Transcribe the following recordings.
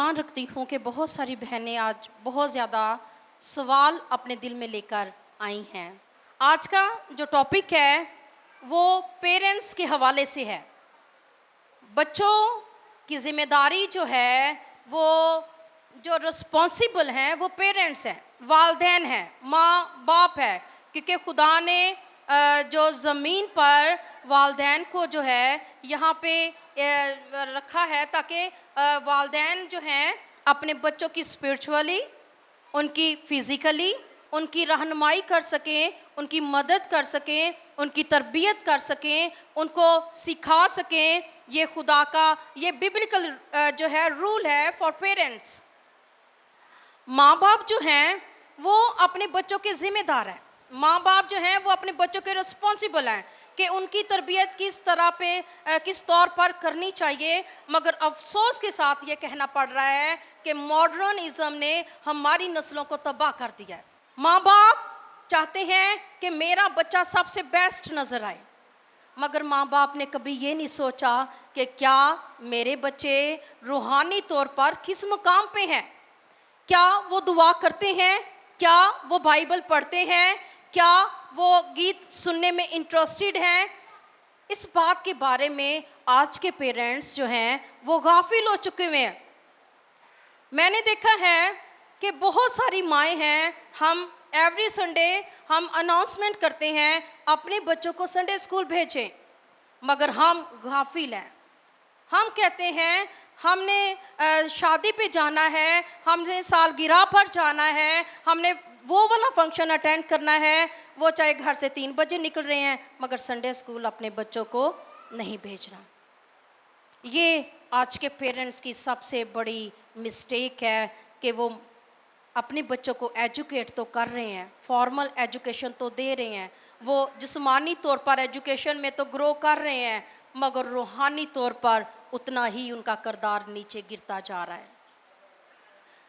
अनुमान रखती हूँ कि बहुत सारी बहनें आज बहुत ज़्यादा सवाल अपने दिल में लेकर आई हैं। आज का जो टॉपिक है वो पेरेंट्स के हवाले से है। बच्चों की जिम्मेदारी जो है वो जो रिस्पॉन्सिबल हैं वो पेरेंट्स हैं, वालदैन हैं, माँ बाप है। क्योंकि खुदा ने जो ज़मीन पर वालदैन को जो है यहाँ पे रखा है ताकि वालदैन जो हैं अपने बच्चों की स्पिरिचुअली, उनकी फिज़िकली उनकी रहनुमाई कर सकें, उनकी मदद कर सकें, उनकी तरबियत कर सकें, उनको सिखा सकें। ये खुदा का ये बिब्लिकल जो है रूल है फॉर पेरेंट्स। माँ बाप जो हैं वो अपने बच्चों के ज़िम्मेदार हैं। माँ बाप जो हैं वो अपने बच्चों के रिस्पॉन्सिबल हैं कि उनकी तरबियत किस तरह पे किस तौर पर करनी चाहिए। मगर अफसोस के साथ ये कहना पड़ रहा है कि मॉडर्निज़म ने हमारी नस्लों को तबाह कर दिया है। माँ बाप चाहते हैं कि मेरा बच्चा सबसे बेस्ट नज़र आए, मगर माँ बाप ने कभी ये नहीं सोचा कि क्या मेरे बच्चे रूहानी तौर पर किस मुकाम पे हैं। क्या वो दुआ करते हैं, क्या वो बाइबल पढ़ते हैं, क्या वो गीत सुनने में इंटरेस्टेड हैं। इस बात के बारे में आज के पेरेंट्स जो हैं वो गाफिल हो चुके हुए हैं। मैंने देखा है कि बहुत सारी माएँ हैं, हम एवरी संडे हम अनाउंसमेंट करते हैं अपने बच्चों को संडे स्कूल भेजें, मगर हम गाफिल हैं। हम कहते हैं हमने शादी पे जाना है, हमने सालगिरह पर जाना है, हमने वो वाला फंक्शन अटेंड करना है, वो चाहे घर से 3 बजे निकल रहे हैं, मगर संडे स्कूल अपने बच्चों को नहीं भेजना। ये आज के पेरेंट्स की सबसे बड़ी मिस्टेक है कि वो अपने बच्चों को एजुकेट तो कर रहे हैं, फॉर्मल एजुकेशन तो दे रहे हैं, वो जिस्मानी तौर पर एजुकेशन में तो ग्रो कर रहे हैं, मगर रूहानी तौर पर उतना ही उनका किरदार नीचे गिरता जा रहा है।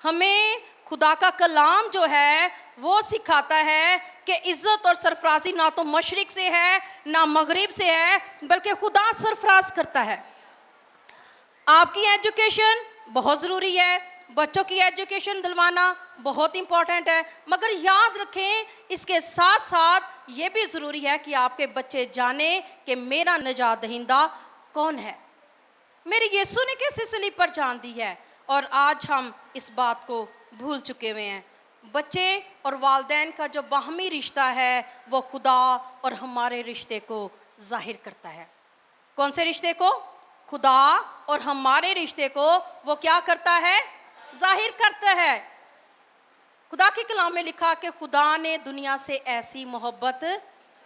हमें खुदा का कलाम जो है वो सिखाता है कि इज़्ज़त और सरफराजी ना तो मशरिक से है ना मगरिब से है, बल्कि खुदा सरफराज करता है। आपकी एजुकेशन बहुत ज़रूरी है, बच्चों की एजुकेशन दिलवाना बहुत इम्पॉर्टेंट है, मगर याद रखें इसके साथ साथ ये भी ज़रूरी है कि आपके बच्चे जाने कि मेरा निजात दहिंदा कौन है, मेरे यीशु ने कैसे सलीब पर जान दी है। और आज हम इस बात को भूल चुके हुए हैं। बच्चे और वालदैन का जो बाहमी रिश्ता है वो खुदा और हमारे रिश्ते को जाहिर करता है। कौन से रिश्ते को? खुदा और हमारे रिश्ते को वो क्या करता है? जाहिर करता है। खुदा के कलाम में लिखा कि खुदा ने दुनिया से ऐसी मोहब्बत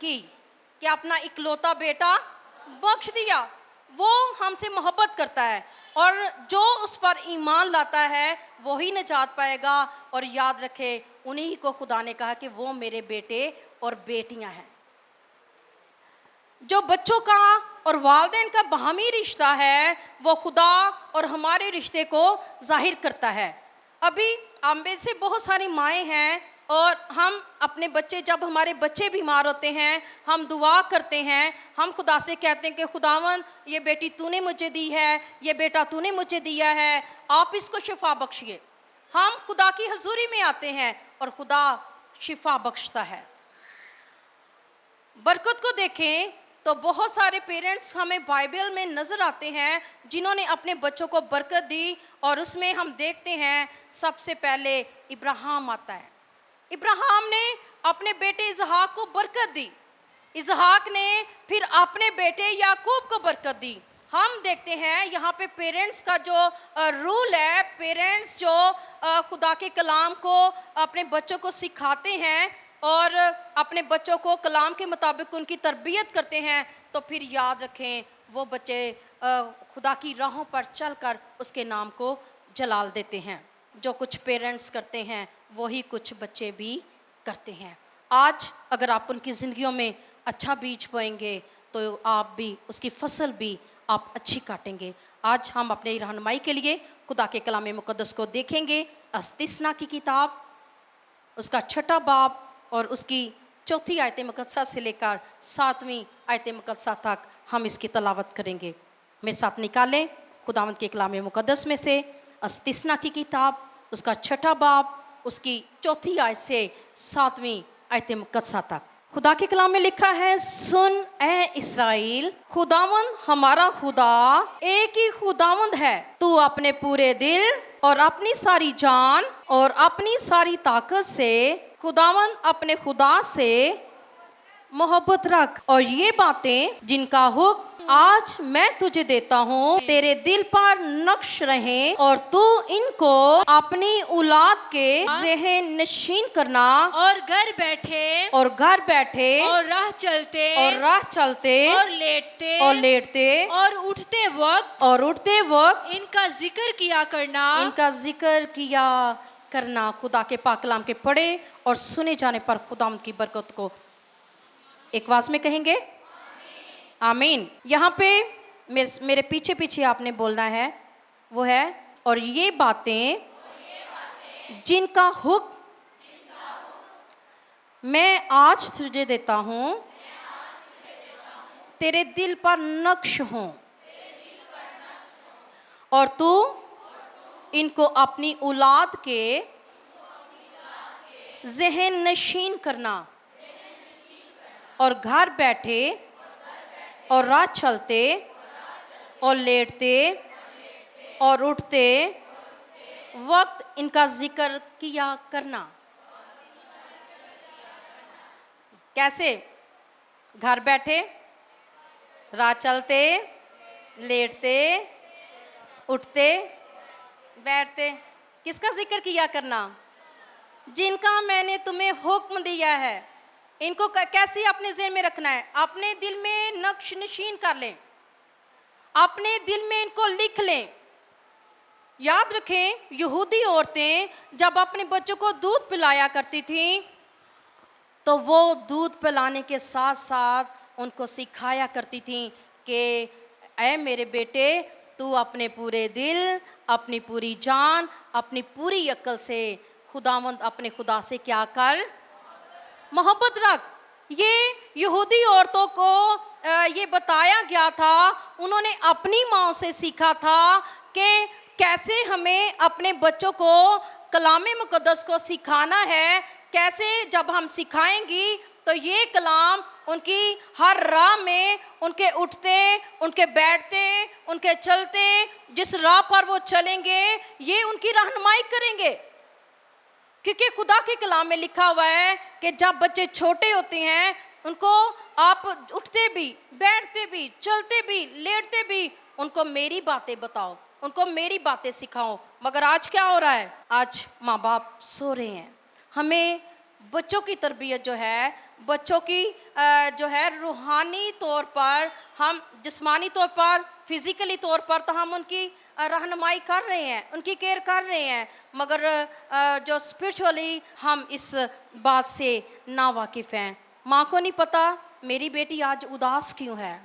की कि अपना इकलौता बेटा बख्श दिया। वो हमसे मोहब्बत करता है और जो उस पर ईमान लाता है वो ही निजात पाएगा। और याद रखे उन्हीं को खुदा ने कहा कि वो मेरे बेटे और बेटियां हैं। जो बच्चों का और वालिदैन का बाहमी रिश्ता है वो खुदा और हमारे रिश्ते को जाहिर करता है। अभी हम में से बहुत सारी माएँ हैं और हम अपने बच्चे, जब हमारे बच्चे बीमार होते हैं हम दुआ करते हैं, हम खुदा से कहते हैं कि खुदावन ये बेटी तूने मुझे दी है, ये बेटा तूने मुझे दिया है, आप इसको शिफा बख्शिए। हम खुदा की हजूरी में आते हैं और खुदा शिफा बख्शता है। बरकत को देखें तो बहुत सारे पेरेंट्स हमें बाइबल में नज़र आते हैं जिन्होंने अपने बच्चों को बरकत दी, और उसमें हम देखते हैं सबसे पहले इब्राहिम आता है। इब्राहिम ने अपने बेटे इसहाक को बरकत दी, इसहाक ने फिर अपने बेटे याकूब को बरकत दी। हम देखते हैं यहाँ पे पेरेंट्स का जो रूल है, पेरेंट्स जो खुदा के कलाम को अपने बच्चों को सिखाते हैं और अपने बच्चों को कलाम के मुताबिक उनकी तरबियत करते हैं, तो फिर याद रखें वो बच्चे खुदा की राहों पर चलकर उसके नाम को जलाल देते हैं। जो कुछ पेरेंट्स करते हैं वही कुछ बच्चे भी करते हैं। आज अगर आप उनकी ज़िंदगियों में अच्छा बीज बोएंगे तो आप भी उसकी फसल भी आप अच्छी काटेंगे। आज हम अपने रहनुमाई के लिए खुदा के कलाम मुक़द्दस को देखेंगे। इस्तिस्ना की किताब उसका 6वां बाब और उसकी 4थी आयत मुक़द्दसा से लेकर 7वीं आयत मुक़द्दसा तक हम इसकी तलावत करेंगे। मेरे साथ निकालें खुदावंद के कलाम मुक़द्दस में से अस्तिस्ना की किताब उसका 6 बाब उसकी 4 आयत से 7वीं आयत मुकद्दसा तक खुदा के कलाम में लिखा है, सुन ए इस्राएल, खुदावंद हमारा खुदा एक ही खुदावंद है। तू अपने पूरे दिल और अपनी सारी जान और अपनी सारी ताकत से खुदावंद अपने खुदा से मोहब्बत रख, और ये बातें जिनका हुक्म आज मैं तुझे देता हूँ तेरे दिल पर नक्श रहे, और तू इनको अपनी औलाद के ज़हन नशीन करना, और घर बैठे और और राह चलते और लेटते और उठते वक्त इनका जिक्र किया करना। खुदा के पाक कलाम के पढ़े और सुने जाने पर खुदा की बरकत को एक आवाज में कहेंगे आमीन। यहाँ पे मेरे पीछे पीछे आपने बोलना है, वो है, और ये बातें जिनका हुक्म मैं आज तुझे देता हूँ तेरे दिल पर नक्श हों, और तू इनको अपनी औलाद के ज़हन नशीन करना, और घर बैठे और राह चलते और लेटते और उठते वक्त इनका जिक्र किया करना। कैसे? घर बैठे, राह चलते, लेटते, उठते, बैठते, किसका जिक्र किया करना? जिनका मैंने तुम्हें हुक्म दिया है। इनको कैसे अपने ज़हन में रखना है? अपने दिल में नक्श नशीन कर लें, अपने दिल में इनको लिख लें। याद रखें, यहूदी औरतें जब अपने बच्चों को दूध पिलाया करती थीं तो वो दूध पिलाने के साथ साथ उनको सिखाया करती थीं कि ऐ मेरे बेटे, तू अपने पूरे दिल, अपनी पूरी जान, अपनी पूरी अक्ल से खुदावंद अपने खुदा से क्या कर? मोहब्बत रख। ये यहूदी औरतों को ये बताया गया था, उन्होंने अपनी माँ से सीखा था कि कैसे हमें अपने बच्चों को कलाम मुकद्दस को सिखाना है। कैसे जब हम सिखाएंगी तो ये कलाम उनकी हर राह में, उनके उठते, उनके बैठते, उनके चलते, जिस राह पर वो चलेंगे, ये उनकी रहनुमाई करेंगे। क्योंकि खुदा के कलाम में लिखा हुआ है कि जब बच्चे छोटे होते हैं उनको आप उठते भी, बैठते भी, चलते भी, लेटते भी उनको मेरी बातें बताओ, उनको मेरी बातें सिखाओ। मगर आज क्या हो रहा है? आज माँ बाप सो रहे हैं। हमें बच्चों की तरबियत जो है, बच्चों की जो है रूहानी तौर पर, हम जिस्मानी तौर पर, फिज़िकली तौर पर तो हम उनकी रहनुमाई कर रहे हैं, उनकी केयर कर रहे हैं, मगर जो स्पिरिचुअली हम इस बात से ना वाकिफ़ हैं। माँ को नहीं पता मेरी बेटी आज उदास क्यों है,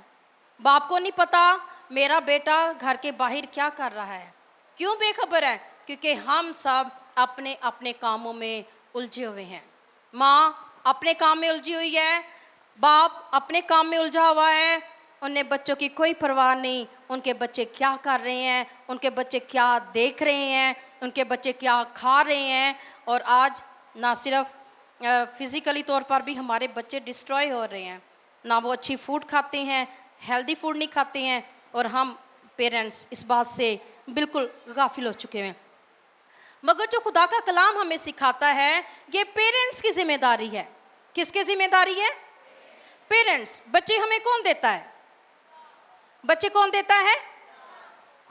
बाप को नहीं पता मेरा बेटा घर के बाहर क्या कर रहा है। क्यों बेखबर है? क्योंकि हम सब अपने अपने कामों में उलझे हुए हैं। माँ अपने काम में उलझी हुई है, बाप अपने काम में उलझा हुआ है, उन्हें बच्चों की कोई परवाह नहीं। उनके बच्चे क्या कर रहे हैं, उनके बच्चे क्या देख रहे हैं, उनके बच्चे क्या खा रहे हैं। और आज ना सिर्फ फिज़िकली तौर पर भी हमारे बच्चे डिस्ट्रॉय हो रहे हैं, ना वो अच्छी फूड खाते हैं, हेल्दी फूड नहीं खाते हैं, और हम पेरेंट्स इस बात से बिल्कुल गाफिल हो चुके हैं। मगर जो खुदा का कलाम हमें सिखाता है, ये पेरेंट्स की जिम्मेदारी है। किसकी जिम्मेदारी है? पेरेंट्स। बच्चे हमें कौन देता है? बच्चे कौन देता है?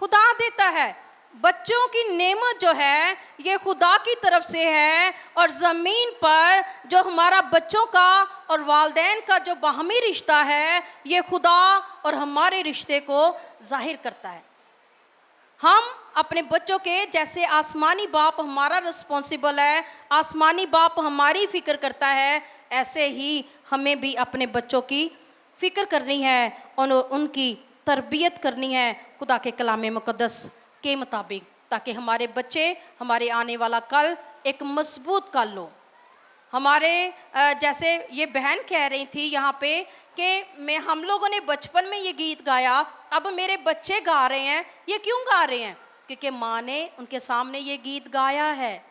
खुदा देता है। बच्चों की नेमत जो है ये खुदा की तरफ से है, और ज़मीन पर जो हमारा बच्चों का और वालिदैन का जो बाहमी रिश्ता है, ये खुदा और हमारे रिश्ते को जाहिर करता है। हम अपने बच्चों के जैसे आसमानी बाप हमारा रिस्पॉन्सिबल है, आसमानी बाप हमारी फ़िक्र करता है, ऐसे ही हमें भी अपने बच्चों की फ़िक्र करनी है और उनकी तरबियत करनी है खुदा के कलाम मुकद्दस के मुताबिक, ताकि हमारे बच्चे, हमारे आने वाला कल एक मजबूत कल हो। हमारे जैसे ये बहन कह रही थी यहाँ पे कि हम लोगों ने बचपन में ये गीत गाया, अब मेरे बच्चे गा रहे हैं। ये क्यों गा रहे हैं? क्योंकि माँ ने उनके सामने ये गीत गाया है।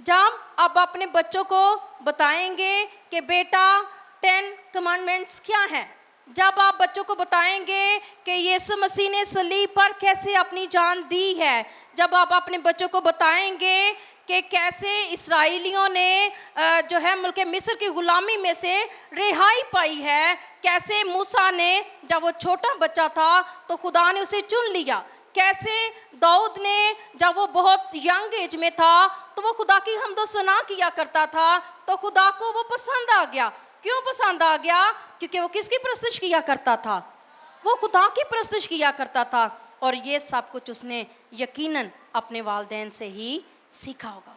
जब आप अपने बच्चों को बताएंगे कि बेटा 10 कमांडमेंट्स क्या हैं, जब आप बच्चों को बताएंगे कि यीशु मसीह ने सलीब पर कैसे अपनी जान दी है, जब आप अपने बच्चों को बताएंगे कि कैसे इस्राएलियों ने जो है मुल्क मिस्र की गुलामी में से रिहाई पाई है, कैसे मूसा ने जब वो छोटा बच्चा था तो खुदा ने उसे चुन लिया, कैसे दाऊद ने जब वो बहुत यंग एज में था तो वो खुदा की हमदो सना किया करता था, तो खुदा को वो पसंद आ गया। क्यों पसंद आ गया? क्योंकि वो किसकी परस्तिश किया करता था? वो खुदा की परस्तिश किया करता था। और ये सब कुछ उसने यकीनन अपने वालिदैन से ही सीखा होगा।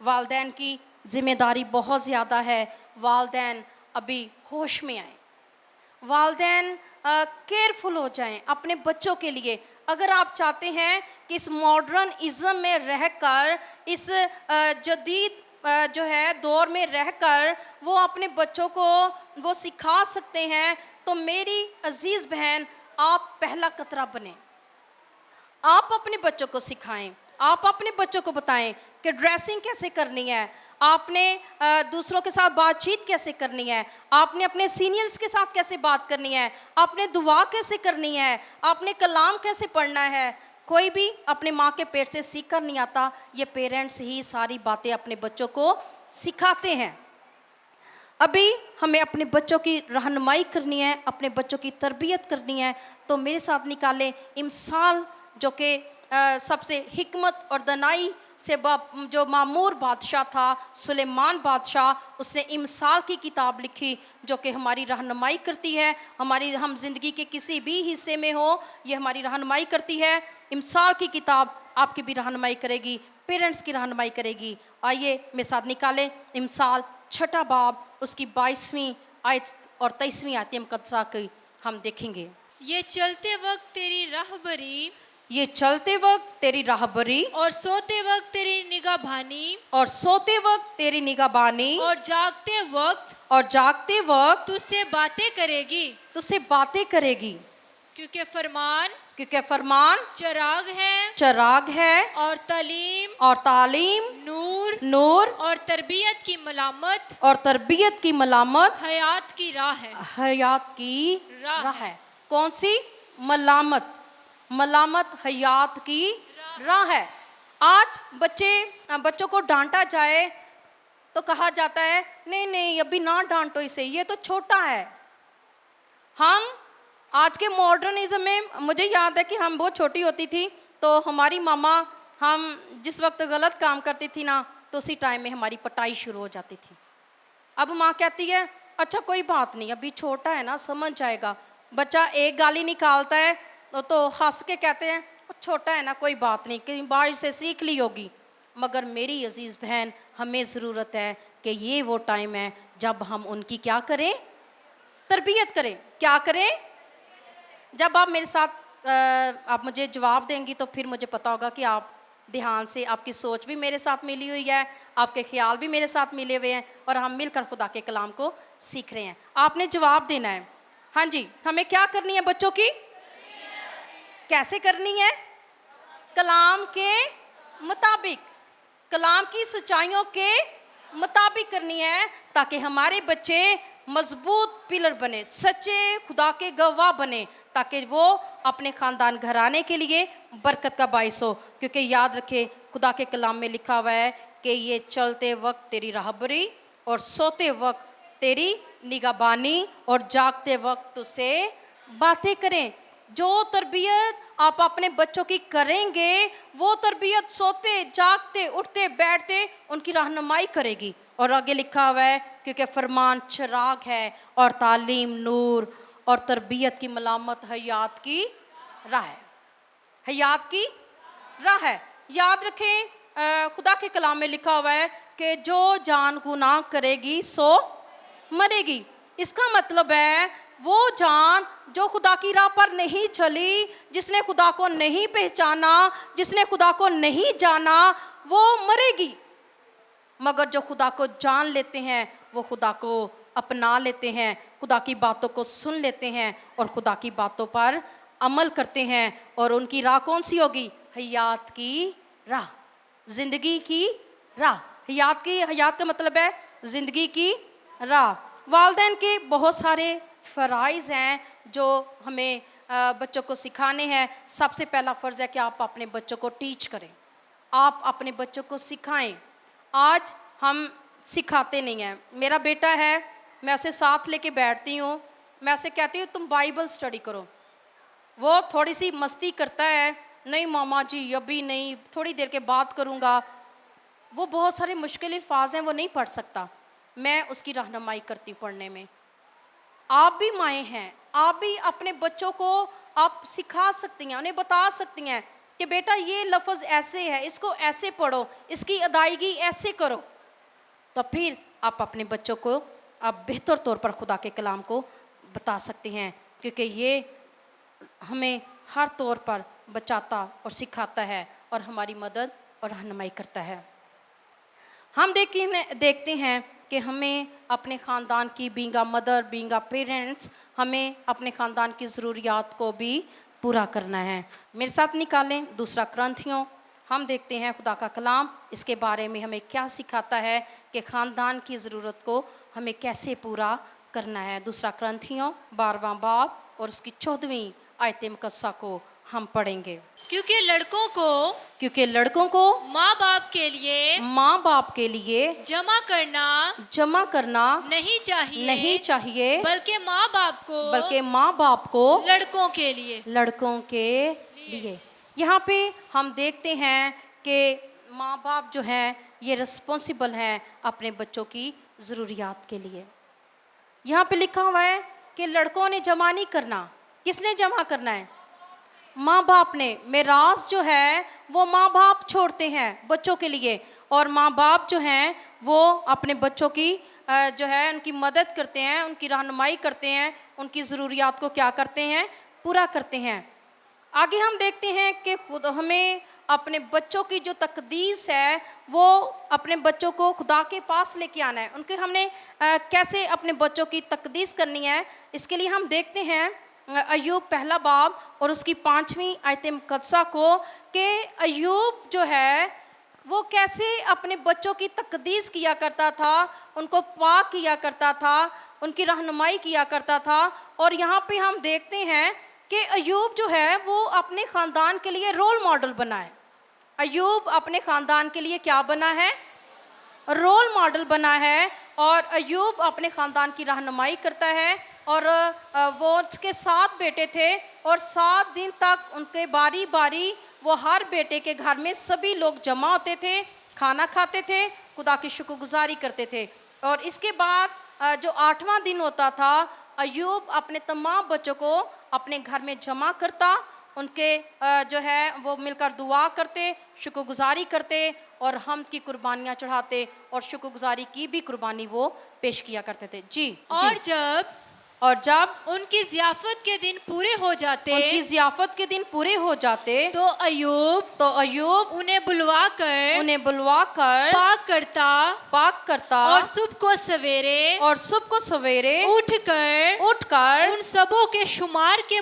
वालिदैन की जिम्मेदारी बहुत ज़्यादा है। वालिदैन अभी होश में आए, वालिदैन केयरफुल हो जाएं अपने बच्चों के लिए। अगर आप चाहते हैं कि इस मॉडर्न इज़्म में रहकर, इस जदीद जो है दौर में रहकर वो अपने बच्चों को वो सिखा सकते हैं, तो मेरी अजीज़ बहन, आप पहला कतरा बने। आप अपने बच्चों को सिखाएं, आप अपने बच्चों को बताएं कि ड्रेसिंग कैसे करनी है, आपने दूसरों के साथ बातचीत कैसे करनी है, आपने अपने सीनियर्स के साथ कैसे बात करनी है, आपने दुआ कैसे करनी है, आपने कलाम कैसे पढ़ना है। कोई भी अपने माँ के पेट से सीख कर नहीं आता, ये पेरेंट्स ही सारी बातें अपने बच्चों को सिखाते हैं। अभी हमें अपने बच्चों की रहनुमाई करनी है, अपने बच्चों की तरबियत करनी है, तो मेरे साथ निकालें इमसाल, जो कि सबसे हिकमत और दनाई से जो मामूर बादशाह था, सुलेमान बादशाह, उसने इमसाल की किताब लिखी जो कि हमारी रहनुमाई करती है। हम ज़िंदगी के किसी भी हिस्से में हो, ये हमारी रहनुमाई करती है। इमसाल की किताब आपकी भी रहनुमाई करेगी, पेरेंट्स की रहनुमाई करेगी। आइए मेरे साथ निकालें इमसाल 6 बाब, उसकी 22वीं आयत और 23वीं आयत मुकद्दसा की हम देखेंगे। ये चलते वक्त तेरी राहबरी, ये चलते वक्त तेरी राहबरी, और सोते वक्त तेरी निगाहबानी, और सोते वक्त तेरी निगाहबानी, और जागते वक्त तुझसे बातें करेगी, तुझसे बातें करेगी। क्योंकि फरमान चराग है और तालीम नूर और तरबियत की मलामत हयात की राह है। कौन सी? मलामत हयात की राह है। आज बच्चों को डांटा जाए तो कहा जाता है नहीं अभी ना डांटो इसे, ये तो छोटा है। हम आज के मॉडर्निज्म में, मुझे याद है कि हम बहुत छोटी होती थी तो हमारी मामा, हम जिस वक्त गलत काम करती थी ना, तो उसी टाइम में हमारी पिटाई शुरू हो जाती थी। अब माँ कहती है अच्छा कोई बात नहीं, अभी छोटा है ना, समझ जाएगा। बच्चा एक गाली निकालता है तो हंस के कहते हैं छोटा है ना, कोई बात नहीं, कहीं बाहर से सीख ली होगी। मगर मेरी अजीज़ बहन, हमें ज़रूरत है कि ये वो टाइम है जब हम उनकी क्या करें? तरबियत करें। क्या करें? जब आप मेरे साथ आप मुझे जवाब देंगी तो फिर मुझे पता होगा कि आप ध्यान से, आपकी सोच भी मेरे साथ मिली हुई है, आपके ख्याल भी मेरे साथ मिले हुए हैं, और हम मिलकर खुदा के कलाम को सीख रहे हैं। आपने जवाब देना है। हाँ जी, हमें क्या करनी है बच्चों की? कैसे करनी है? कलाम के मुताबिक, कलाम की सच्चाइयों के मुताबिक करनी है, ताकि हमारे बच्चे मजबूत पिलर बने, सच्चे खुदा के गवाह बने, ताकि वो अपने ख़ानदान घराने के लिए बरकत का बाइस हो। क्योंकि याद रखे, खुदा के कलाम में लिखा हुआ है कि ये चलते वक्त तेरी राहबरी, और सोते वक्त तेरी निगाहबानी, और जागते वक्त तुझसे बातें करें। जो तरबियत आप अपने बच्चों की करेंगे, वो तरबियत सोते जागते उठते बैठते उनकी रहनुमाई करेगी। और आगे लिखा हुआ है क्योंकि फरमान चिराग है और तालीम नूर, और तरबियत की मलामत हयात की राह है। हयात की राह है। याद रखें, खुदा के कलाम में लिखा हुआ है कि जो जान गुनाह करेगी सो मरेगी। इसका मतलब है वो जान जो खुदा की राह पर नहीं चली, जिसने खुदा को नहीं पहचाना, जिसने खुदा को नहीं जाना, वो मरेगी। मगर जो खुदा को जान लेते हैं, वो खुदा को अपना लेते हैं, खुदा की बातों को सुन लेते हैं और खुदा की बातों पर अमल करते हैं और उनकी राह कौन सी होगी? हयात की राह, जिंदगी की राह। हयात का मतलब है जिंदगी की राह। वालिदैन के बहुत सारे फ़राइज़ हैं जो हमें बच्चों को सिखाने हैं। सबसे पहला फ़र्ज़ है कि आप अपने बच्चों को टीच करें, आप अपने बच्चों को सिखाएं। आज हम सिखाते नहीं हैं। मेरा बेटा है, मैं उसे साथ लेके बैठती हूँ, मैं उसे कहती हूँ तुम बाइबल स्टडी करो। वो थोड़ी सी मस्ती करता है, नहीं मामा जी अभी नहीं, थोड़ी देर के बाद करूँगा। वो बहुत सारे मुश्किल अल्फाज हैं, वो नहीं पढ़ सकता। मैं उसकी रहनुमाई करती हूँ पढ़ने में। आप भी माएँ हैं, आप भी अपने बच्चों को आप सिखा सकती हैं, उन्हें बता सकती हैं कि बेटा ये लफ्ज़ ऐसे है, इसको ऐसे पढ़ो, इसकी अदायगी ऐसे करो। तो फिर आप अपने बच्चों को आप बेहतर तौर पर खुदा के कलाम को बता सकते हैं, क्योंकि ये हमें हर तौर पर बचाता और सिखाता है और हमारी मदद और रहनुमाई करता है। हम देखते हैं कि हमें अपने ख़ानदान की being a mother, being a parents, हमें अपने ख़ानदान की ज़रूरियात को भी पूरा करना है। मेरे साथ निकालें दूसरा क्रंथियों। हम देखते हैं खुदा का कलाम इसके बारे में हमें क्या सिखाता है कि ख़ानदान की ज़रूरत को हमें कैसे पूरा करना है। दूसरा क्रंथियों 12वां बाब और उसकी 14वीं आयत मुकद्दसा को हम पढ़ेंगे। क्योंकि लड़कों को माँ बाप के लिए जमा करना नहीं चाहिए, बल्कि माँ बाप को लड़कों के लिए। यहाँ पे हम देखते हैं कि माँ बाप जो हैं ये रिस्पॉन्सिबल हैं अपने बच्चों की ज़रूरियात के लिए। यहाँ पे लिखा हुआ है कि लड़कों ने जमा नहीं करना। किसने जमा करना है? माँ बाप ने। मिरास जो है वो माँ बाप छोड़ते हैं बच्चों के लिए, और माँ बाप जो हैं वो अपने बच्चों की जो है उनकी मदद करते हैं, उनकी रहनुमाई करते हैं, उनकी ज़रूरियात को क्या करते हैं? पूरा करते हैं। आगे हम देखते हैं कि खुद हमें अपने बच्चों की जो तकदीस है वो अपने बच्चों को खुदा के पास लेके आना है। उनके हमने कैसे अपने बच्चों की तकदीस करनी है, इसके लिए हम देखते हैं अय्यूब पहला बाब और उसकी 5वीं आयत मुकद्दसा को, कि अय्यूब जो है वो कैसे अपने बच्चों की तकदीस किया करता था, उनको पाक किया करता था, उनकी रहनुमाई किया करता था। और यहाँ पे हम देखते हैं कि अय्यूब जो है वो अपने ख़ानदान के लिए रोल मॉडल बना है। अय्यूब अपने ख़ानदान के लिए क्या बना है? रोल मॉडल बना है। और अय्यूब अपने ख़ानदान की रहनुमाई करता है। और वो उसके 7 बेटे थे और 7 दिन तक उनके बारी बारी वो हर बेटे के घर में सभी लोग जमा होते थे, खाना खाते थे, खुदा की शुक्रगुजारी करते थे। और इसके बाद जो 8वां दिन होता था, अय्यूब अपने तमाम बच्चों को अपने घर में जमा करता, उनके जो है वो मिलकर दुआ करते, शुक्रगुजारी करते और हमद की कुर्बानियाँ चढ़ाते और शुक्रगुजारी की भी कुर्बानी वो पेश किया करते थे। जी। और जब उनकी ज़ियाफ़त के दिन पूरे हो जाते तो अय्यूब उन्हें बुलवाकर पाक करता और सुबह को सवेरे उठकर उन सबों के शुमार के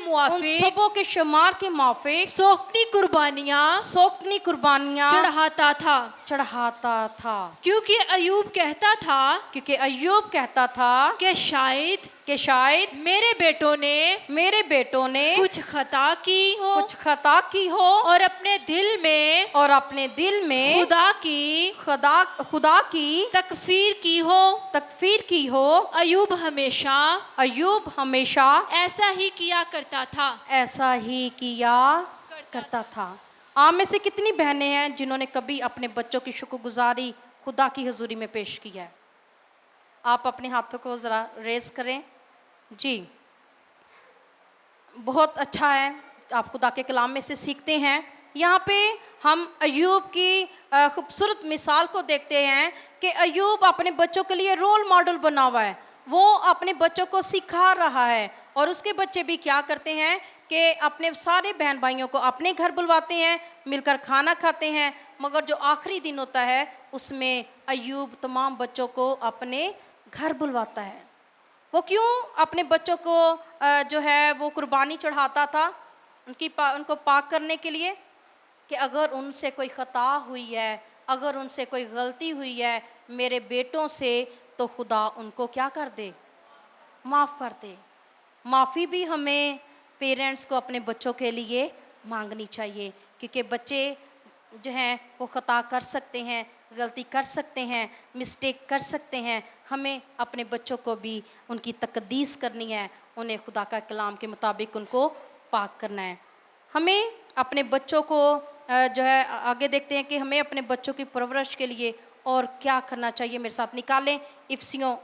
मुआफिक सोख्ती कुर्बानियाँ चढ़ाता था। क्योंकि अय्यूब कहता था कि शायद मेरे बेटों ने कुछ खता की हो और अपने दिल में खुदा की तकफीर की हो। अय्यूब हमेशा ऐसा ही किया करता था। आप में से कितनी बहनें हैं जिन्होंने कभी अपने बच्चों की शुक्रगुजारी खुदा की हुजूरी में पेश किया है? आप अपने हाथों को ज़रा रेज करें। जी, बहुत अच्छा है, आप खुदा के कलाम में से सीखते हैं। यहाँ पे हम अय्यूब की खूबसूरत मिसाल को देखते हैं कि अय्यूब अपने बच्चों के लिए रोल मॉडल बना हुआ है। वो अपने बच्चों को सिखा रहा है और उसके बच्चे भी क्या करते हैं कि अपने सारे बहन भाइयों को अपने घर बुलवाते हैं, मिलकर खाना खाते हैं। मगर जो आखिरी दिन होता है उसमें अय्यूब तमाम बच्चों को अपने घर बुलवाता है। वो क्यों अपने बच्चों को जो है वो कुर्बानी चढ़ाता था? उनको पाक करने के लिए कि अगर उनसे कोई ख़ता हुई है, अगर उनसे कोई गलती हुई है मेरे बेटों से, तो खुदा उनको क्या कर दे, माफ़ कर दे। माफ़ी भी हमें पेरेंट्स को अपने बच्चों के लिए मांगनी चाहिए, क्योंकि बच्चे जो हैं वो ख़ता कर सकते हैं, गलती कर सकते हैं, मिस्टेक कर सकते हैं। हमें अपने बच्चों को भी उनकी तकदीस करनी है, उन्हें खुदा का कलाम के मुताबिक उनको पाक करना है। हमें अपने बच्चों को जो है आगे देखते हैं कि हमें अपने बच्चों की परवरिश के लिए और क्या करना चाहिए। मेरे साथ निकालें इफ्सियों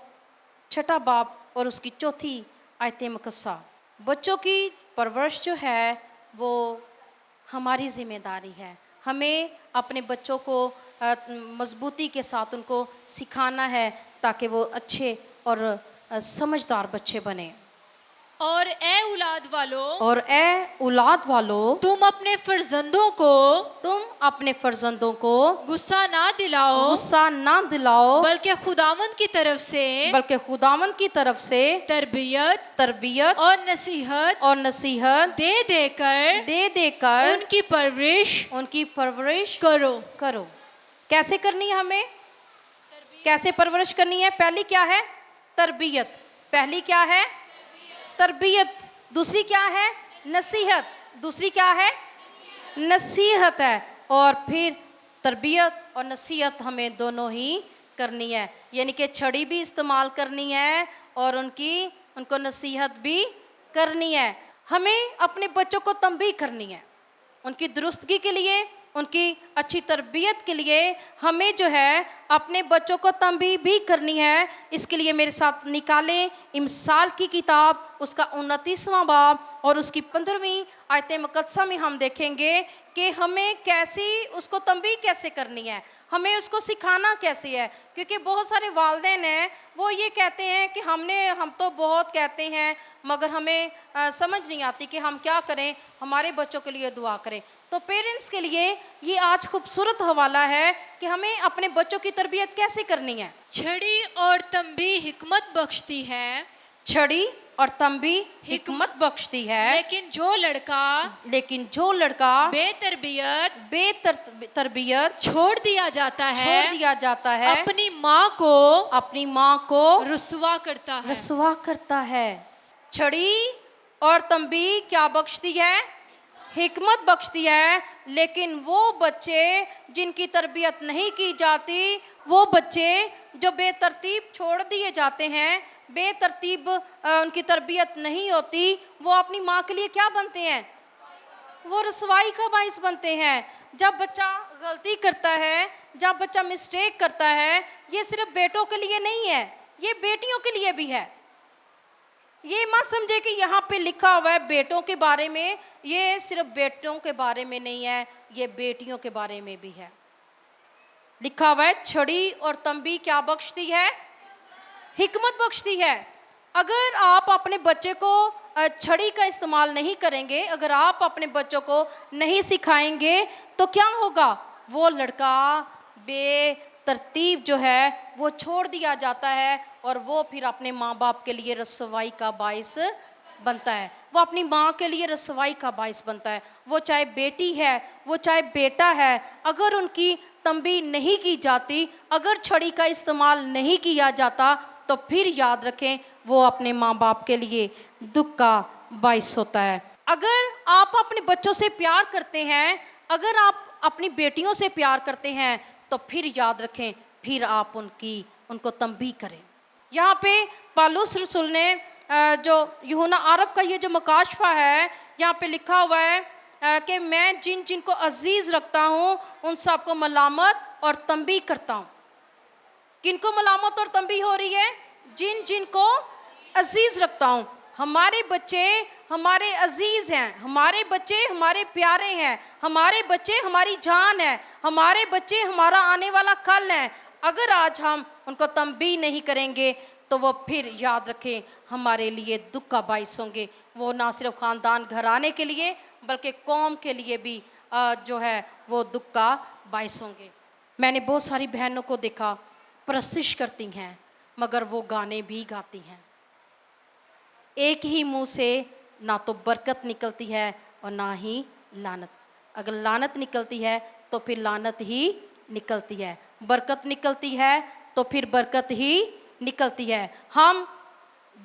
6 बाब और उसकी 4 आयत मुकस्सा। बच्चों की परवरिश जो है वो हमारी ज़िम्मेदारी है। हमें अपने बच्चों को मजबूती के साथ उनको सिखाना है ताकि वो अच्छे और समझदार बच्चे बने। और ए औलाद वालों, और ए औलाद वालों, तुम अपने फर्जंदों को गुस्सा ना दिलाओ, बल्कि खुदावंद की तरफ से तरबियत और नसीहत दे देकर उनकी परवरिश करो। कैसे करनी है हमें, कैसे परवरिश करनी है? पहली क्या है? तरबियत। पहली क्या है? तरबियत। दूसरी क्या है? नसीहत। दूसरी क्या है? नसीहत है। और फिर तरबियत और नसीहत हमें दोनों ही करनी है, यानी कि छड़ी भी इस्तेमाल करनी है और उनको नसीहत भी करनी है। हमें अपने बच्चों को तंबीह करनी है, उनकी दुरुस्तगी के लिए, उनकी अच्छी तरबियत के लिए हमें जो है अपने बच्चों को तंबीह भी करनी है। इसके लिए मेरे साथ निकालें इमसाल की किताब, उसका 29वां बाब और उसकी 15वीं आयत मुकद्दसा में हम देखेंगे कि हमें कैसी उसको तंबीह कैसे करनी है, हमें उसको सिखाना कैसे है। क्योंकि बहुत सारे वालिदैन हैं वो ये कहते हैं कि हम तो बहुत कहते हैं मगर हमें समझ नहीं आती कि हम क्या करें, हमारे बच्चों के लिए दुआ करें। तो पेरेंट्स के लिए ये आज खूबसूरत हवाला है कि हमें अपने बच्चों की तरबियत कैसे करनी है। छड़ी और तंबीह हिकमत बख्शती है, छड़ी और तंबीह हिकमत बख्शती है, लेकिन जो लड़का बेतरबियत छोड़ दिया जाता है, अपनी माँ को रुसवा करता है। छड़ी और तंबीह क्या बख्शती है? हिकमत बख्शती है। लेकिन वो बच्चे जिनकी तरबियत नहीं की जाती, वो बच्चे जो बेतरतीब छोड़ दिए जाते हैं, बेतरतीब उनकी तरबियत नहीं होती, वो अपनी माँ के लिए क्या बनते हैं? वो रसवाई का बाइस बनते हैं। जब बच्चा गलती करता है, जब बच्चा मिस्टेक करता है, ये सिर्फ बेटों के लिए नहीं है, ये बेटियों के लिए भी है। ये मत समझे कि यहाँ पे लिखा हुआ है बेटों के बारे में, ये सिर्फ बेटों के बारे में नहीं है, ये बेटियों के बारे में भी है। लिखा हुआ है छड़ी और तंबीह क्या बख्शती है? हिकमत बख्शती है। अगर आप अपने बच्चे को छड़ी का इस्तेमाल नहीं करेंगे, अगर आप अपने बच्चों को नहीं सिखाएंगे तो क्या होगा? वो लड़का बेतरतीब जो है वो छोड़ दिया जाता है और वो फिर अपने माँ बाप के लिए रसवाई का बाइस बनता है, वो अपनी माँ के लिए रसवाई का बाइस बनता है। वो चाहे बेटी है, वो चाहे बेटा है, अगर उनकी तंबीह नहीं की जाती, अगर छड़ी का इस्तेमाल नहीं किया जाता, तो फिर याद रखें वो अपने माँ बाप के लिए दुख का बाइस होता है। अगर आप अपने बच्चों से प्यार करते हैं, अगर आप अपनी बेटियों से प्यार करते हैं, तो फिर याद रखें फिर आप उनको तंबीह करें। यहाँ पे पौलुस रसूल ने जो यूहन्ना आरफ का ये जो मुकाशफा है, यहाँ पे लिखा हुआ है कि मैं जिन को अजीज़ रखता हूँ उन सबको मलामत और तंबीह करता हूँ। किनको मलामत और तंबीह हो रही है? जिन को अजीज़ रखता हूँ। हमारे बच्चे हमारे अजीज़ हैं, हमारे बच्चे हमारे प्यारे हैं, हमारे बच्चे हमारी जान है, हमारे बच्चे हमारा आने वाला कल है। अगर आज हम उनको तंबीह नहीं करेंगे तो वो फिर याद रखें हमारे लिए दुख का बाइस होंगे। वो ना सिर्फ ख़ानदान घराने के लिए बल्कि कौम के लिए भी जो है वो दुख का बाइस होंगे। मैंने बहुत सारी बहनों को देखा परस्तिश करती हैं मगर वो गाने भी गाती हैं। एक ही मुंह से ना तो बरकत निकलती है और ना ही लानत। अगर लानत निकलती है तो फिर लानत ही निकलती है, बरकत निकलती है तो फिर बरकत ही निकलती है। हम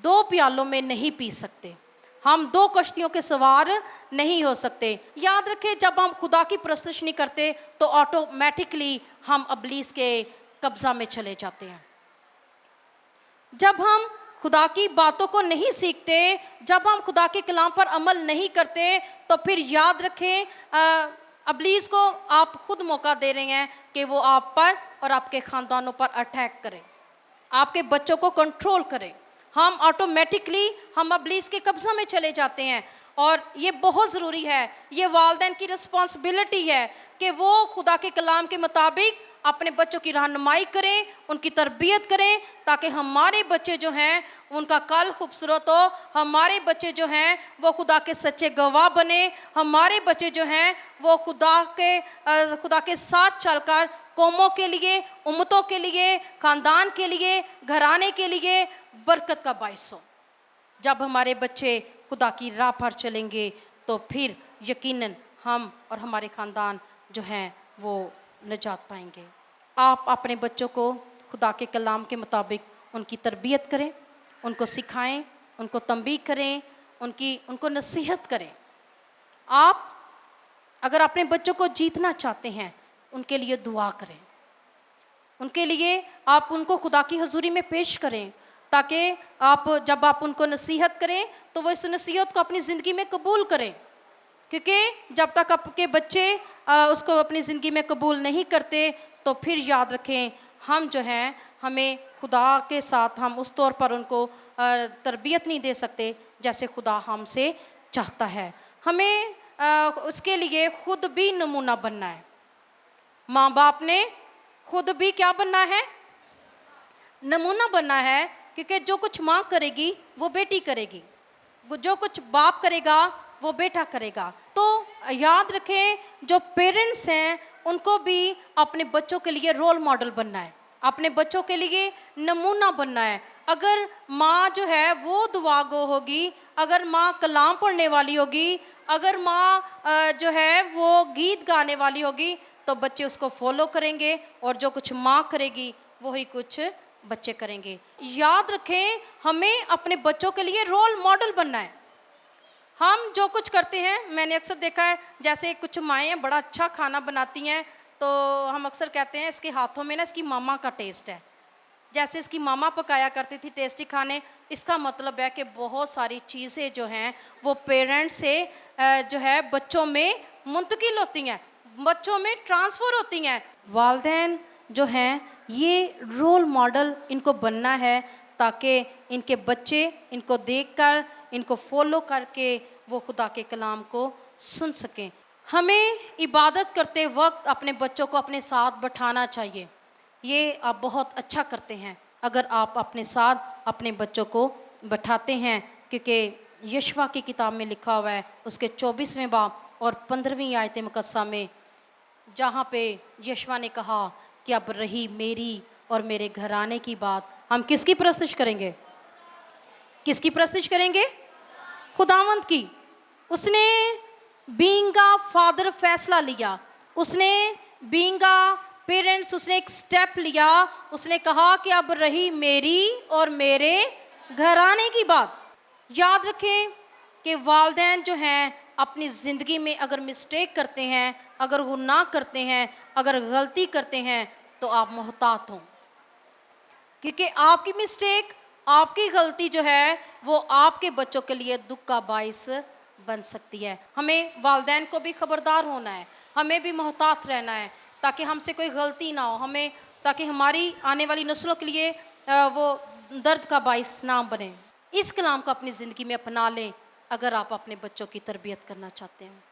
दो प्यालों में नहीं पी सकते, हम दो कश्तियों के सवार नहीं हो सकते। याद रखें, जब हम खुदा की परस्तिश नहीं करते तो ऑटोमेटिकली हम इब्लीस के कब्जा में चले जाते हैं। जब हम खुदा की बातों को नहीं सीखते, जब हम खुदा के कलाम पर अमल नहीं करते, तो फिर याद रखें इब्लीस को आप खुद मौका दे रहे हैं कि वो आप पर और आपके ख़ानदानों पर अटैक करे, आपके बच्चों को कंट्रोल करे। हम ऑटोमेटिकली हम इब्लीस के कब्जा में चले जाते हैं। और ये बहुत ज़रूरी है, ये वालिदैन की रिस्पॉन्सिबिलिटी है कि वो खुदा के कलाम के मुताबिक अपने बच्चों की रहनुमाई करें, उनकी तरबियत करें, ताकि हमारे बच्चे जो हैं उनका कल खूबसूरत हो, हमारे बच्चे जो हैं वो खुदा के सच्चे गवाह बने, हमारे बच्चे जो हैं वो खुदा के साथ चलकर कौमों के लिए, उम्मतों के लिए, ख़ानदान के लिए, घराने के लिए बरकत का बाइस हो। जब हमारे बच्चे खुदा की राह पर चलेंगे तो फिर यकीनन हम और हमारे ख़ानदान जो हैं वो निजात पाएंगे। आप अपने बच्चों को खुदा के कलाम के मुताबिक उनकी तरबियत करें, उनको सिखाएं, उनको तंबीह करें, उनको नसीहत करें। आप अगर अपने बच्चों को जीतना चाहते हैं, उनके लिए दुआ करें, उनके लिए आप उनको खुदा की हजूरी में पेश करें, ताकि जब आप उनको नसीहत करें तो वो इस नसीहत को अपनी ज़िंदगी में कबूल करें। क्योंकि जब तक आपके बच्चे उसको अपनी ज़िंदगी में कबूल नहीं करते तो फिर याद रखें, हम जो हैं हमें खुदा के साथ हम उस तौर पर उनको तरबियत नहीं दे सकते जैसे खुदा हमसे चाहता है। हमें उसके लिए खुद भी नमूना बनना है। माँ बाप ने खुद भी क्या बनना है? नमूना बनना है। क्योंकि जो कुछ माँ करेगी वो बेटी करेगी, जो कुछ बाप करेगा वो बेटा करेगा। तो याद रखें, जो पेरेंट्स हैं उनको भी अपने बच्चों के लिए रोल मॉडल बनना है, अपने बच्चों के लिए नमूना बनना है। अगर माँ जो है वो दुआगो होगी, अगर माँ कलाम पढ़ने वाली होगी, अगर माँ जो है वो गीत गाने वाली होगी, तो बच्चे उसको फॉलो करेंगे और जो कुछ माँ करेगी वही कुछ बच्चे करेंगे। याद रखें, हमें अपने बच्चों के लिए रोल मॉडल बनना है। हम जो कुछ करते हैं, मैंने अक्सर देखा है, जैसे कुछ माएँ बड़ा अच्छा खाना बनाती हैं तो हम अक्सर कहते हैं इसके हाथों में ना इसकी मामा का टेस्ट है। जैसे इसकी मामा पकाया करती थी टेस्टी खाने, इसका मतलब है कि बहुत सारी चीज़ें जो हैं वो पेरेंट्स से जो है बच्चों में मुंतकिल होती हैं, बच्चों में ट्रांसफ़र होती हैं। वालिदैन जो हैं ये रोल मॉडल इनको बनना है, ताकि इनके बच्चे इनको देखकर, इनको फॉलो करके वो खुदा के कलाम को सुन सकें। हमें इबादत करते वक्त अपने बच्चों को अपने साथ बैठाना चाहिए। ये आप बहुत अच्छा करते हैं अगर आप अपने साथ अपने बच्चों को बैठाते हैं, क्योंकि यशवा की किताब में लिखा हुआ है उसके 24वें बाब और 15वीं आयत मुकद्दसा में, जहाँ पे यशवा ने कहा कि अब रही मेरी और मेरे घराने की बात, हम किसकी परस्तिश करेंगे? किसकी परस्तिश करेंगे? खुदावंद की। उसने बीइंग अ फादर फैसला लिया, उसने बीइंग अ पेरेंट्स उसने एक स्टेप लिया, उसने कहा कि अब रही मेरी और मेरे घराने की बात। याद रखें कि वालिदैन जो हैं अपनी ज़िंदगी में अगर मिस्टेक करते हैं, अगर गुनाह करते हैं, अगर गलती करते हैं, तो आप मोहतात हों, क्योंकि आपकी मिस्टेक, आपकी गलती जो है वो आपके बच्चों के लिए दुख का बाइस बन सकती है। हमें वालिदैन को भी खबरदार होना है, हमें भी मोहतात रहना है, ताकि हमसे कोई गलती ना हो, हमें ताकि हमारी आने वाली नस्लों के लिए वो दर्द का बाइस ना बने। इस कलाम को अपनी ज़िंदगी में अपना लें अगर आप अपने बच्चों की तरबियत करना चाहते हैं,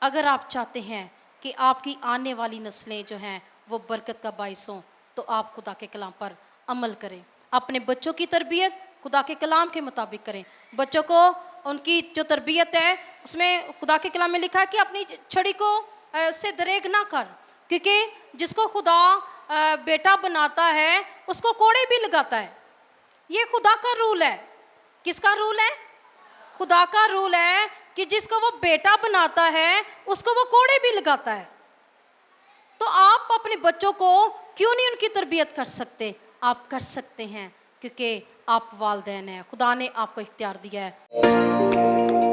अगर आप चाहते हैं कि आपकी आने वाली नस्लें जो हैं वो बरकत का बाइस हों, तो आप खुदा के कलाम पर अमल करें। अपने बच्चों की तरबियत खुदा के कलाम के मुताबिक करें। बच्चों को उनकी जो तरबियत है उसमें खुदा के कलाम में लिखा है कि अपनी छड़ी को से दरेग ना कर, क्योंकि जिसको खुदा बेटा बनाता है उसको कोड़े भी लगाता है। ये खुदा का रूल है। किसका रूल है? खुदा का रूल है कि जिसको वो बेटा बनाता है उसको वो कोड़े भी लगाता है। तो आप अपने बच्चों को क्यों नहीं उनकी तरबियत कर सकते? आप कर सकते हैं, क्योंकि आप वालिदैन हैं, खुदा ने आपको इख्तियार दिया है।